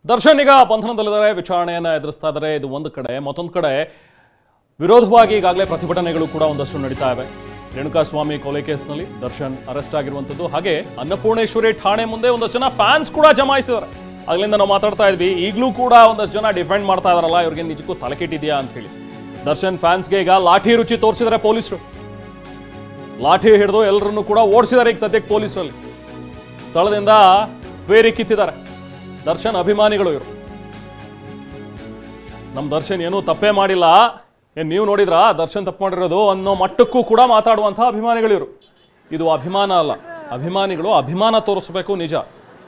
ದರ್ಶನ್ ಈಗ ಬಂಧನದಲ್ಲಿದ್ದಾರೆ, ವಿಚಾರಣೆಯನ್ನ ಎದುರಿಸ್ತಾ ಇದ್ದಾರೆ. ಇದು ಒಂದು ಕಡೆ. ಮತ್ತೊಂದು ಕಡೆ ವಿರೋಧವಾಗಿ ಈಗಾಗಲೇ ಪ್ರತಿಭಟನೆಗಳು ಕೂಡ ಒಂದಷ್ಟು ನಡೀತಾ ಇವೆ. ರೇಣುಕಾಸ್ವಾಮಿ ಕೊಲೆ ಕೇಸ್ನಲ್ಲಿ ದರ್ಶನ್ ಅರೆಸ್ಟ್ ಆಗಿರುವಂಥದ್ದು, ಹಾಗೆ ಅನ್ನಪೂರ್ಣೇಶ್ವರಿ ಠಾಣೆ ಮುಂದೆ ಒಂದಷ್ಟು ಜನ ಫ್ಯಾನ್ಸ್ ಕೂಡ ಜಮಾಯಿಸಿದ್ದಾರೆ. ಆಗ್ಲಿಂದ ನಾವು ಮಾತಾಡ್ತಾ ಇದ್ವಿ, ಈಗಲೂ ಕೂಡ ಒಂದಷ್ಟು ಜನ ಡಿಫೆಂಡ್ ಮಾಡ್ತಾ ಇದಾರಲ್ಲ, ಇವ್ರಿಗೆ ನಿಜಕ್ಕೂ ತಲೆ ಕೆಟ್ಟಿದ್ಯಾ ಅಂತ ಹೇಳಿ. ದರ್ಶನ್ ಫ್ಯಾನ್ಸ್ಗೆ ಈಗ ಲಾಠಿ ರುಚಿ ತೋರಿಸಿದ್ದಾರೆ ಪೊಲೀಸರು. ಲಾಠಿ ಹಿಡಿದು ಎಲ್ಲರನ್ನು ಕೂಡ ಓಡಿಸಿದ್ದಾರೆ ಈಗ ಸದ್ಯಕ್ಕೆ ಪೊಲೀಸರಲ್ಲಿ. ಸ್ಥಳದಿಂದ ಬೇರೆ ಕಿತ್ತಿದ್ದಾರೆ ದರ್ಶನ್ ಅಭಿಮಾನಿಗಳು. ಇವರು ನಮ್ಮ ದರ್ಶನ್ ಏನೂ ತಪ್ಪೇ ಮಾಡಿಲ್ಲ, ಏನು ನೀವು ನೋಡಿದ್ರ ದರ್ಶನ್ ತಪ್ಪು ಮಾಡಿರೋದು ಅನ್ನೋ ಮಟ್ಟಕ್ಕೂ ಕೂಡ ಮಾತಾಡುವಂತಹ ಅಭಿಮಾನಿಗಳು ಇವರು. ಇದು ಅಭಿಮಾನ ಅಲ್ಲ, ಅಭಿಮಾನಿಗಳು ಅಭಿಮಾನ ತೋರಿಸ್ಬೇಕು. ನಿಜ,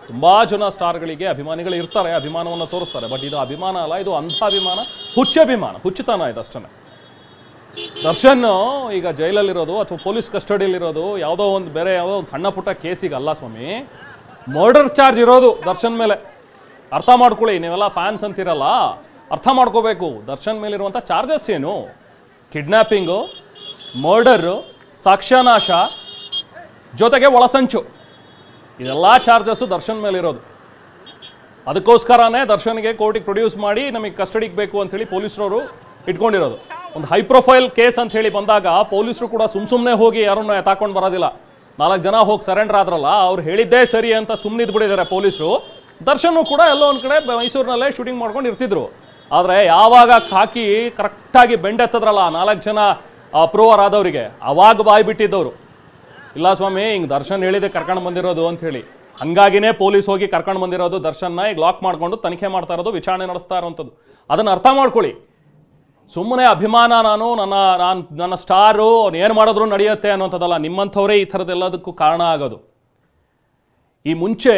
ತುಂಬಾ ಜನ ಸ್ಟಾರ್ಗಳಿಗೆ ಅಭಿಮಾನಿಗಳು ಇರ್ತಾರೆ, ಅಭಿಮಾನವನ್ನು ತೋರಿಸ್ತಾರೆ. ಬಟ್ ಇದು ಅಭಿಮಾನ ಅಲ್ಲ, ಇದು ಅಂಥ ಅಭಿಮಾನ, ಹುಚ್ಚಭಿಮಾನ, ಹುಚ್ಚುತನ ಇದು ಅಷ್ಟೇ. ದರ್ಶನ್ ಈಗ ಜೈಲಲ್ಲಿರೋದು ಅಥವಾ ಪೊಲೀಸ್ ಕಸ್ಟಡಿಯಲ್ಲಿರೋದು ಯಾವುದೋ ಒಂದು ಬೇರೆ ಯಾವುದೋ ಒಂದು ಸಣ್ಣ ಪುಟ್ಟ ಕೇಸಿಗೆ ಅಲ್ಲ ಸ್ವಾಮಿ, ಮರ್ಡರ್ ಚಾರ್ಜ್ ಇರೋದು ದರ್ಶನ್ ಮೇಲೆ. ಅರ್ಥ ಮಾಡ್ಕೊಳ್ಳಿ, ನೀವೆಲ್ಲ ಫ್ಯಾನ್ಸ್ ಅಂತಿರಲ್ಲ, ಅರ್ಥ ಮಾಡ್ಕೋಬೇಕು. ದರ್ಶನ್ ಮೇಲಿರುವಂಥ ಚಾರ್ಜಸ್ ಏನು? ಕಿಡ್ನ್ಯಾಪಿಂಗು, ಮರ್ಡರು, ಸಾಕ್ಷ್ಯನಾಶ, ಜೊತೆಗೆ ಒಳಸಂಚು, ಇದೆಲ್ಲ ಚಾರ್ಜಸ್ಸು ದರ್ಶನ್ ಮೇಲಿರೋದು. ಅದಕ್ಕೋಸ್ಕರನೇ ದರ್ಶನ್ಗೆ ಕೋರ್ಟಿಗೆ ಪ್ರೊಡ್ಯೂಸ್ ಮಾಡಿ ನಮಗೆ ಕಸ್ಟಡಿಗೆ ಬೇಕು ಅಂಥೇಳಿ ಪೊಲೀಸರವರು ಇಟ್ಕೊಂಡಿರೋದು. ಒಂದು ಹೈ ಪ್ರೊಫೈಲ್ ಕೇಸ್ ಅಂತ ಹೇಳಿ ಬಂದಾಗ ಪೊಲೀಸರು ಕೂಡ ಸುಮ್ಮನೆ ಹೋಗಿ ಯಾರನ್ನ ಎತ್ತಾಕೊಂಡು ಬರೋದಿಲ್ಲ. 4 ಜನ ಹೋಗಿ ಸರೆಂಡರ್ ಆದ್ರಲ್ಲ, ಅವ್ರು ಹೇಳಿದ್ದೇ ಸರಿ ಅಂತ ಸುಮ್ಮನಿದ್ ಬಿಟ್ಟಿದ್ದಾರೆ ಪೊಲೀಸರು. ದರ್ಶನ್ ಕೂಡ ಎಲ್ಲೋ ಒಂದು ಕಡೆ ಮೈಸೂರಿನಲ್ಲೇ ಶೂಟಿಂಗ್ ಮಾಡ್ಕೊಂಡು ಇರ್ತಿದ್ರು. ಆದರೆ ಯಾವಾಗ ಹಾಕಿ ಕರೆಕ್ಟಾಗಿ ಬೆಂಡೆತ್ತದ್ರಲ್ಲ 4 ಜನ ಅಪ್ರೂವರ್ ಆದವರಿಗೆ, ಅವಾಗ ಬಾಯಿ ಬಿಟ್ಟಿದ್ದವರು, ಇಲ್ಲ ಸ್ವಾಮಿ ಹಿಂಗೆ ದರ್ಶನ್ ಹೇಳಿದೆ ಕರ್ಕೊಂಡು ಬಂದಿರೋದು ಅಂತ ಹೇಳಿ. ಹಂಗಾಗಿನೇ ಪೊಲೀಸ್ ಹೋಗಿ ಕರ್ಕೊಂಡು ಬಂದಿರೋದು ದರ್ಶನ್ನ. ಈಗ ಲಾಕ್ ಮಾಡ್ಕೊಂಡು ತನಿಖೆ ಮಾಡ್ತಾ ಇರೋದು, ವಿಚಾರಣೆ ನಡೆಸ್ತಾ ಇರೋವಂಥದ್ದು. ಅದನ್ನು ಅರ್ಥ ಮಾಡ್ಕೊಳ್ಳಿ. ಸುಮ್ಮನೆ ಅಭಿಮಾನ, ನನ್ನ ಸ್ಟಾರು ಏನು ಮಾಡಿದ್ರು ನಡೆಯುತ್ತೆ ಅನ್ನೋಂಥದ್ದಲ್ಲ. ನಿಮ್ಮಂಥವರೇ ಈ ಥರದ್ದೆಲ್ಲದಕ್ಕೂ ಕಾರಣ ಆಗೋದು. ಈ ಮುಂಚೆ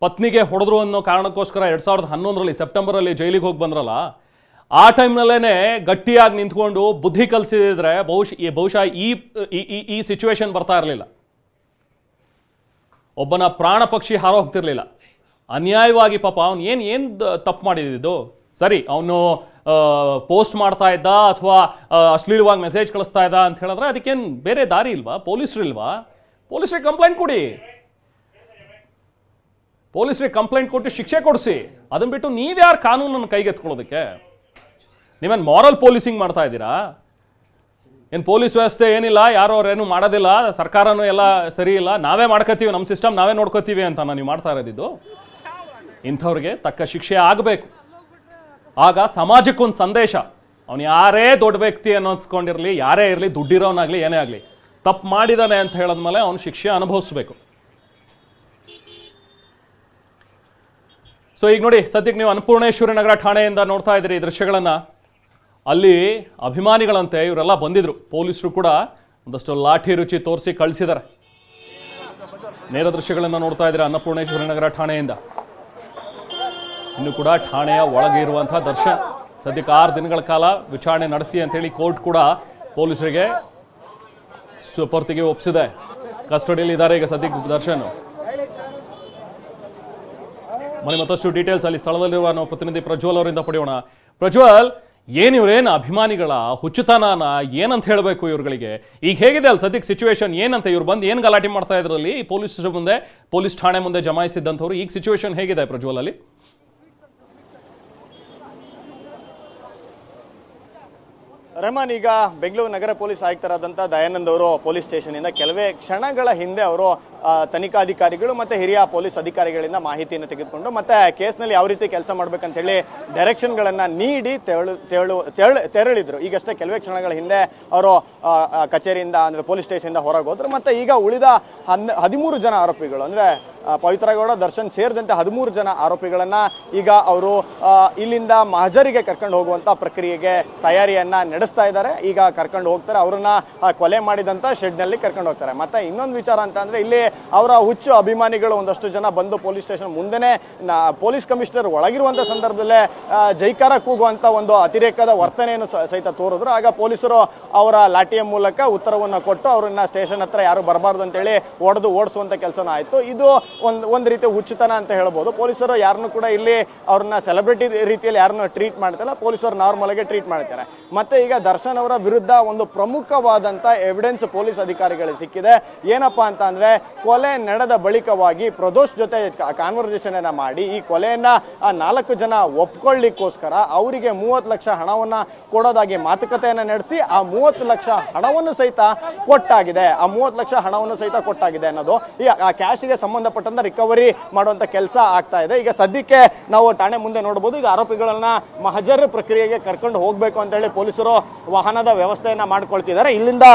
ಪತ್ನಿಗೆ ಹೊಡೆದ್ರು ಅನ್ನೋ ಕಾರಣಕ್ಕೋಸ್ಕರ 2011ರಲ್ಲಿ ಸೆಪ್ಟೆಂಬರಲ್ಲಿ ಜೈಲಿಗೆ ಹೋಗಿ ಬಂದ್ರಲ್ಲ, ಆ ಟೈಮ್ನಲ್ಲೇ ಗಟ್ಟಿಯಾಗಿ ನಿಂತ್ಕೊಂಡು ಬುದ್ಧಿ ಕಲಿಸಿದ್ರೆ ಬಹುಶಃ ಈ ಸಿಚುವೇಶನ್ ಬರ್ತಾ ಇರಲಿಲ್ಲ. ಒಬ್ಬನ ಪ್ರಾಣ ಪಕ್ಷಿ ಹಾರೋ ಹೋಗ್ತಿರ್ಲಿಲ್ಲ. ಅನ್ಯಾಯವಾಗಿ ಪಾಪ ಅವನು ಏನು ತಪ್ಪು ಮಾಡಿದ್ದು? ಸರಿ, ಅವನು ಪೋಸ್ಟ್ ಮಾಡ್ತಾ ಇದ್ದ ಅಥವಾ ಅಶ್ಲೀಲವಾಗಿ ಮೆಸೇಜ್ ಕಳಿಸ್ತಾ ಇದ್ದ ಅಂತ ಹೇಳಿದ್ರೆ ಅದಕ್ಕೇನು ಬೇರೆ ದಾರಿ ಇಲ್ವಾ? ಪೊಲೀಸರಿಗೆ ಕಂಪ್ಲೇಂಟ್ ಕೊಡಿ, ಪೊಲೀಸರಿಗೆ ಕಂಪ್ಲೇಂಟ್ ಕೊಟ್ಟು ಶಿಕ್ಷೆ ಕೊಡಿಸಿ. ಅದನ್ನ ಬಿಟ್ಟು ನೀವ್ಯಾರು ಕಾನೂನನ್ನು ಕೈಗೆತ್ಕೊಳ್ಳೋದಕ್ಕೆ? ನೀವೇನು ಮಾರಲ್ ಪೊಲೀಸಿಂಗ್ ಮಾಡ್ತಾ ಇದ್ದೀರಾ? ಏನು ಪೊಲೀಸ್ ವ್ಯವಸ್ಥೆ ಏನಿಲ್ಲ, ಯಾರೋ ಅವ್ರೇನು ಮಾಡೋದಿಲ್ಲ, ಸರ್ಕಾರನೂ ಎಲ್ಲ ಸರಿ ಇಲ್ಲ, ನಾವೇ ಮಾಡ್ಕೋತೀವಿ, ನಮ್ಮ ಸಿಸ್ಟಮ್ ನಾವೇ ನೋಡ್ಕೋತೀವಿ ಅಂತ ನೀವು ಮಾಡ್ತಾ ಇರೋದಿದ್ದು? ಇಂಥವ್ರಿಗೆ ತಕ್ಕ ಶಿಕ್ಷೆ ಆಗಬೇಕು. ಆಗ ಸಮಾಜಕ್ಕೊಂದು ಸಂದೇಶ. ಅವನು ಯಾರೇ ದೊಡ್ಡ ವ್ಯಕ್ತಿ ಅನ್ನೋಸ್ಕೊಂಡಿರಲಿ, ಯಾರೇ ಇರಲಿ, ದುಡ್ಡಿರೋನಾಗಲಿ, ಏನೇ ಆಗಲಿ, ತಪ್ಪು ಮಾಡಿದಾನೆ ಅಂತ ಹೇಳಿದ್ಮೇಲೆ ಅವನು ಶಿಕ್ಷೆ ಅನುಭವಿಸ್ಬೇಕು. ಸೊ ಈಗ ನೋಡಿ, ಸದ್ಯಕ್ಕೆ ನೀವು ಅನ್ನಪೂರ್ಣೇಶ್ವರಿ ನಗರ ಠಾಣೆಯಿಂದ ನೋಡ್ತಾ ಇದ್ದೀರಿ ಈ ದೃಶ್ಯಗಳನ್ನು. ಅಲ್ಲಿ ಅಭಿಮಾನಿಗಳಂತೆ ಇವರೆಲ್ಲ ಬಂದಿದ್ರು. ಪೊಲೀಸರು ಕೂಡ ಒಂದಷ್ಟು ಲಾಠಿ ರುಚಿ ತೋರಿಸಿ ಕಳಿಸಿದ್ದಾರೆ. ನೇರ ದೃಶ್ಯಗಳನ್ನು ನೋಡ್ತಾ ಇದ್ದೀರಾ ಅನ್ನಪೂರ್ಣೇಶ್ವರಿ ನಗರ ಠಾಣೆಯಿಂದ. ಇನ್ನು ಕೂಡ ಠಾಣೆಯ ಒಳಗೆ ಇರುವಂತಹ ದರ್ಶನ್ ಸದ್ಯಕ್ಕೆ 6 ದಿನಗಳ ಕಾಲ ವಿಚಾರಣೆ ನಡೆಸಿ ಅಂತೇಳಿ ಕೋರ್ಟ್ ಕೂಡ ಪೊಲೀಸರಿಗೆ ಸುಪರ್ತಿಗೆ ಒಪ್ಪಿಸಿದೆ. ಕಸ್ಟಡಿಯಲ್ಲಿ ಇದ್ದಾರೆ ಈಗ ಸದ್ಯಕ್ಕೆ ದರ್ಶನ್. ಮತ್ತಷ್ಟು ಡೀಟೇಲ್ಸ್ ಅಲ್ಲಿ ಸ್ಥಳದಲ್ಲಿರುವ ನಾವು ಪ್ರತಿನಿಧಿ ಪ್ರಜ್ವಲ್ ಅವರಿಂದ ಪಡೆಯೋಣ. ಪ್ರಜ್ವಲ್, ಇವ್ರೇನು ಅಭಿಮಾನಿಗಳ ಹುಚ್ಚುತನ ಏನಂತ ಹೇಳಬೇಕು ಇವ್ರುಗಳಿಗೆ? ಈಗ ಹೇಗಿದೆ ಅಲ್ಲಿ ಸದ್ಯಕ್ಕೆ ಸಿಚುವೇಶನ್? ಏನಂತ ಇವ್ರು ಬಂದು ಏನು ಗಲಾಟೆ ಮಾಡ್ತಾ ಇದ್ರಲ್ಲಿ ಪೊಲೀಸ್ ಠಾಣೆ ಮುಂದೆ ಜಮಾಯಿಸಿದ್ದಂಥವ್ರು? ಈಗ ಸಿಚುವೇಶನ್ ಹೇಗಿದೆ ಪ್ರಜ್ವಲ್ ಅಲ್ಲಿ? ರೆಹಮಾನ್, ಈಗ ಬೆಂಗಳೂರು ನಗರ ಪೊಲೀಸ್ ಆಯುಕ್ತರಾದಂಥ ದಯಾನಂದ್ ಅವರು ಪೊಲೀಸ್ ಸ್ಟೇಷನಿಂದ ಕೆಲವೇ ಕ್ಷಣಗಳ ಹಿಂದೆ ಅವರು ತನಿಖಾಧಿಕಾರಿಗಳು ಮತ್ತು ಹಿರಿಯ ಪೊಲೀಸ್ ಅಧಿಕಾರಿಗಳಿಂದ ಮಾಹಿತಿಯನ್ನು ತೆಗೆದುಕೊಂಡು ಮತ್ತೆ ಕೇಸ್ನಲ್ಲಿ ಯಾವ ರೀತಿ ಕೆಲಸ ಮಾಡಬೇಕಂತ ಹೇಳಿ ಡೈರೆಕ್ಷನ್ಗಳನ್ನು ನೀಡಿ ತೆರಳಿದ್ರು. ಈಗಷ್ಟೇ ಕೆಲವೇ ಕ್ಷಣಗಳ ಹಿಂದೆ ಅವರು ಕಚೇರಿಯಿಂದ ಅಂದರೆ ಪೊಲೀಸ್ ಸ್ಟೇಷನಿಂದ ಹೊರಗೆ ಹೋದ್ರು. ಮತ್ತು ಈಗ ಉಳಿದ 13 ಜನ ಆರೋಪಿಗಳು, ಅಂದರೆ ಪವಿತ್ರ ಗೌಡ, ದರ್ಶನ್ ಸೇರಿದಂತೆ 13 ಜನ ಆರೋಪಿಗಳನ್ನು ಈಗ ಅವರು ಇಲ್ಲಿಂದ ಮಹಜರಿಗೆ ಕರ್ಕೊಂಡು ಹೋಗುವಂಥ ಪ್ರಕ್ರಿಯೆಗೆ ತಯಾರಿಯನ್ನು ನಡೆಸ್ತಾ ಇದ್ದಾರೆ. ಈಗ ಕರ್ಕೊಂಡು ಹೋಗ್ತಾರೆ, ಅವರನ್ನ ಕೊಲೆ ಮಾಡಿದಂಥ ಶೆಡ್ನಲ್ಲಿ ಕರ್ಕೊಂಡು ಹೋಗ್ತಾರೆ. ಮತ್ತು ಇನ್ನೊಂದು ವಿಚಾರ ಅಂತ ಅಂದರೆ, ಇಲ್ಲಿ ಅವರ ಹುಚ್ಚು ಅಭಿಮಾನಿಗಳು ಒಂದಷ್ಟು ಜನ ಬಂದು ಪೊಲೀಸ್ ಸ್ಟೇಷನ್ ಮುಂದೆನೇ ಪೊಲೀಸ್ ಕಮಿಷನರ್ ಒಳಗಿರುವಂಥ ಸಂದರ್ಭದಲ್ಲೇ ಜೈಕಾರ ಕೂಗುವಂಥ ಒಂದು ಅತಿರೇಕದ ವರ್ತನೆಯನ್ನು ಸಹಿತ ತೋರಿದ್ರು. ಆಗ ಪೊಲೀಸರು ಅವರ ಲಾಠಿಯ ಮೂಲಕ ಉತ್ತರವನ್ನು ಕೊಟ್ಟು ಅವರನ್ನ ಸ್ಟೇಷನ್ ಹತ್ರ ಯಾರು ಬರಬಾರ್ದು ಅಂತೇಳಿ ಓಡಿಸುವಂಥ ಕೆಲಸನೂ ಆಯಿತು. ಇದು ಒಂದು ರೀತಿ ಹುಚ್ಚುತನ ಅಂತ ಹೇಳ್ಬೋದು. ಪೊಲೀಸರು ಯಾರನ್ನು ಕೂಡ ಇಲ್ಲಿ ಅವ್ರನ್ನ ಸೆಲೆಬ್ರಿಟಿ ರೀತಿಯಲ್ಲಿ ಯಾರನ್ನು ಟ್ರೀಟ್ ಮಾಡ್ತಿಲ್ಲ, ಪೊಲೀಸರು ನಾರ್ಮಲ್ ಆಗಿ ಟ್ರೀಟ್ ಮಾಡ್ತಾರೆ. ಮತ್ತೆ ಈಗ ದರ್ಶನ್ ಅವರ ವಿರುದ್ಧ ಒಂದು ಪ್ರಮುಖವಾದಂತ ಎವಿಡೆನ್ಸ್ ಪೊಲೀಸ್ ಅಧಿಕಾರಿಗಳಿಗೆ ಸಿಕ್ಕಿದೆ. ಏನಪ್ಪಾ ಅಂತ ಅಂದ್ರೆ, ಕೊಲೆ ನಡೆದ ಬಳಿಕವಾಗಿ ಪ್ರದೋಷ್ ಜೊತೆ ಕಾನ್ವರ್ಸೇಷನ್ ಅನ್ನ ಮಾಡಿ ಈ ಕೊಲೆಯನ್ನ 4 ಜನ ಒಪ್ಕೊಳ್ಳಿಕ್ಕೋಸ್ಕರ ಅವರಿಗೆ 30 ಲಕ್ಷ ಹಣವನ್ನ ಕೊಡೋದಾಗಿ ಮಾತುಕತೆಯನ್ನ ನಡೆಸಿ ಆ 30 ಲಕ್ಷ ಹಣವನ್ನು ಸಹಿತ ಕೊಟ್ಟಾಗಿದೆ. ಆ 30 ಲಕ್ಷ ಹಣವನ್ನು ಸಹಿತ ಕೊಟ್ಟಾಗಿದೆ ಅನ್ನೋದು ಈ ಕ್ಯಾಶ್ಗೆ ಸಂಬಂಧಪಟ್ಟಂತ ರಿಕವರಿ ಮಾಡುವಂತ ಕೆಲಸ ಆಗ್ತಾ ಇದೆ. ಈಗ ಸದ್ಯಕ್ಕೆ ನಾವು ಠಾಣೆ ಮುಂದೆ ನೋಡಬಹುದು. ಈಗ ಆರೋಪಿಗಳನ್ನ ಮಹಜರ್ ಪ್ರಕ್ರಿಯೆಗೆ ಕರ್ಕೊಂಡು ಹೋಗ್ಬೇಕು ಅಂತ ಹೇಳಿ ಪೊಲೀಸರು ವಾಹನದ ವ್ಯವಸ್ಥೆಯನ್ನ ಮಾಡ್ಕೊಳ್ತಿದ್ದಾರೆ. ಇಲ್ಲಿಂದ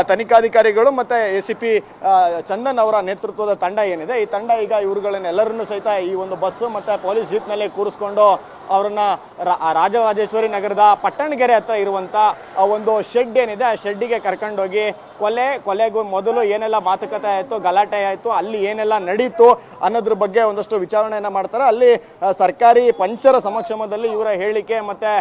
ತನಿಖಾಧಿಕಾರಿಗಳು ಮತ್ತೆ ACP ಚಂದನ್ ಅವರ ನೇತೃತ್ವದ ತಂಡ ಏನಿದೆ, ಈ ತಂಡ ಈಗ ಇವ್ರುಗಳನ್ನೆಲ್ಲರನ್ನು ಸಹಿತ ಈ ಒಂದು ಬಸ್ ಮತ್ತೆ ಪೊಲೀಸ್ ಜೀಪ್ ನಲ್ಲಿ ಕೂರಿಸ್ಕೊಂಡು ಅವರನ್ನ ರಾಜರಾಜೇಶ್ವರಿ ನಗರದ ಪಟ್ಟಣಗೆರೆ ಹತ್ರ ಇರುವಂತ ಒಂದು ಶೆಡ್ ಏನಿದೆ, ಆ ಶೆಡ್ಡಿಗೆ ಕರ್ಕೊಂಡೋಗಿ ಕೊಲೆಗೂ ಮೊದಲು ಏನೆಲ್ಲ ಮಾತುಕತೆ ಆಯ್ತು, ಗಲಾಟೆ ಆಯ್ತು, ಅಲ್ಲಿ ಏನೆಲ್ಲ ನಡೀತು ಅನ್ನೋದ್ರ ಬಗ್ಗೆ ಒಂದಷ್ಟು ವಿಚಾರಣೆಯನ್ನ ಮಾಡ್ತಾರೆ. ಅಲ್ಲಿ ಸರ್ಕಾರಿ ಪಂಚರ ಸಮಕ್ಷಮದಲ್ಲಿ ಇವರ ಹೇಳಿಕೆ ಮತ್ತೆ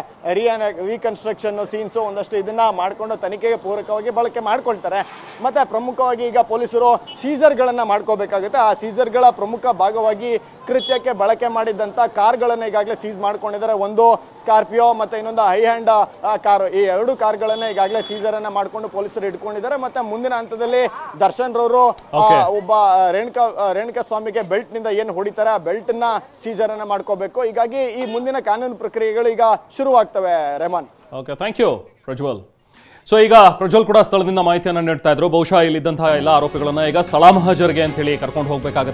ರೀಕನ್ಸ್ಟ್ರಕ್ಷನ್ ಸೀನ್ಸ್ ಒಂದಷ್ಟು ಇದನ್ನ ಮಾಡ್ಕೊಂಡು ತನಿಖೆಗೆ ಪೂರಕವಾಗಿ ಬಳಕೆ ಮಾಡ್ಕೊಳ್ತಾರೆ. ಮತ್ತೆ ಪ್ರಮುಖವಾಗಿ ಈಗ ಪೊಲೀಸರು ಸೀಸರ್ಗಳನ್ನ ಮಾಡ್ಕೋಬೇಕಾಗುತ್ತೆ. ಆ ಸೀಸರ್ಗಳ ಪ್ರಮುಖ ಭಾಗವಾಗಿ ಕೃತ್ಯಕ್ಕೆ ಬಳಕೆ ಮಾಡಿದಂತ ಕಾರ್ಗಳನ್ನ ಈಗಾಗಲೇ ಸೀಸ್ ಮಾಡ್ಕೊಂಡಿದ್ದಾರೆ. ಒಂದು ಸ್ಕಾರ್ಪಿಯೋ ಮತ್ತೆ ಇನ್ನೊಂದು ಹೈ ಹ್ಯಾಂಡ್ ಕಾರು, ಈ 2 ಕಾರ್ಗಳನ್ನ ಈಗಾಗಲೇ ಸೀಸರ್ ಅನ್ನ ಮಾಡ್ಕೊಂಡು ಪೊಲೀಸರು ಇಟ್ಕೊಂಡಿದ್ದಾರೆ. ಮತ್ತೆ ಮುಂದಿನ ಹಂತದಲ್ಲಿ ದರ್ಶನ್ ರವರು ಒಬ್ಬ ರೇಣುಕಾ ಸ್ವಾಮಿಗೆ ಬೆಲ್ಟ್ ನಿಂದ ಏನು ಹೊಡಿತಾರೆ ಆ ಬೆಲ್ಟ್ ನ ಸೀಸರ್ ಅನ್ನ ಮಾಡ್ಕೋಬೇಕು. ಹೀಗಾಗಿ ಈ ಮುಂದಿನ ಕಾನೂನು ಪ್ರಕ್ರಿಯೆಗಳು ಈಗ ಶುರುವಾಗ್ತವೆ. Rehman. Okay, thank you Prajwal. So ಈಗ ಪ್ರಜ್ವಲ್ ಕೂಡ ಸ್ಥಳದಿಂದ ಮಾಹಿತಿಯನ್ನು ನೀಡ್ತಾ ಇದ್ರು. ಬಹುಶಃ ಇಲ್ಲಿದ್ದಂತಹ ಎಲ್ಲ ಆರೋಪಿಗಳನ್ನ ಈಗ ಸ್ಥಳ ಮಹಜರ್ಗೆ ಅಂತ ಹೇಳಿ ಕರ್ಕೊಂಡು ಹೋಗ್ಬೇಕಾಗುತ್ತೆ.